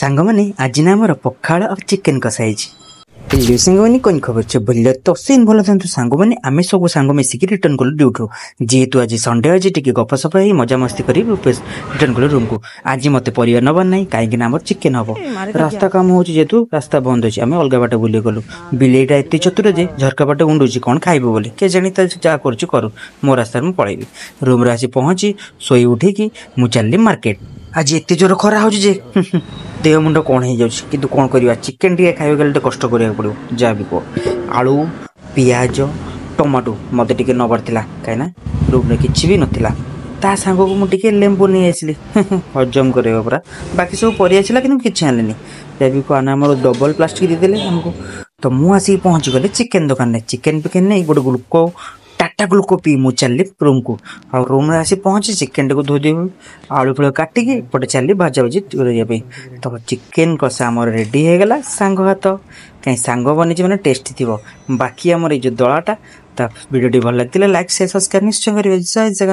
सांगमाने आज ना आमर पखाड़ और चिकेन कषा हेलो सांगमाने कौन खबर छे बोल तो सीन भल था सांग मैंने आम सब सांग मिसिक रिटर्न कलु ड्यूटी जेहेतु आज संडे आज टी गपसप हो मजा मस्ती कर रिटर्न कलु रूम को आज मत परिवार नबार ना कहीं आम चिकेन हम रास्ता काम हो जेहेतु रास्ता बंद अच्छे आम अलग बाट बुले गलु बिलेटा एत चतुर जे झरका बाट उंडुची कौन खाइब बोले के जानी जहाँ करू मो रास्तार मुझे पलैबी रूम आसी पहुँची शोई उठिकी मु चलली मार्केट आज एत जोर खरा हो देह मुंड कौन हो जाऊँ कि कौन करवा चिकेन टे खाइबा गले कष्ट करा पड़ो जहाँ भी कह आलू पियाज टमाटो मत टे नबार कहीं रूम किसी भी नाला ता सांग को मुझे लेंबू नहीं आसली हजम कर पूरा बाकी सब परिला कि किसी आने जहाँ भी कह आम डबल प्लास्टिक देदेले आमको तो मुझे पहुँची गली चिकेन दुकान में चिकेन पिकेन नहीं गोटे ग्लुको टाटा ग्लुको पी मु चलली रूम को आ रूम आसी पहुँची चिकेन टे धोदे आलू फल काटिकी पटे चलली भाजा भाजी करने तो चिकेन कषा आम रेडी हो गला सांग हाथ कहीं सांग बनी मैंने टेस्टी थी बाकी आमर ये जो दलाटा भिडियो भल लगी लाइक शेयर सब्सक्राइब निश्चय करेंगे। जय जगन्नाथ।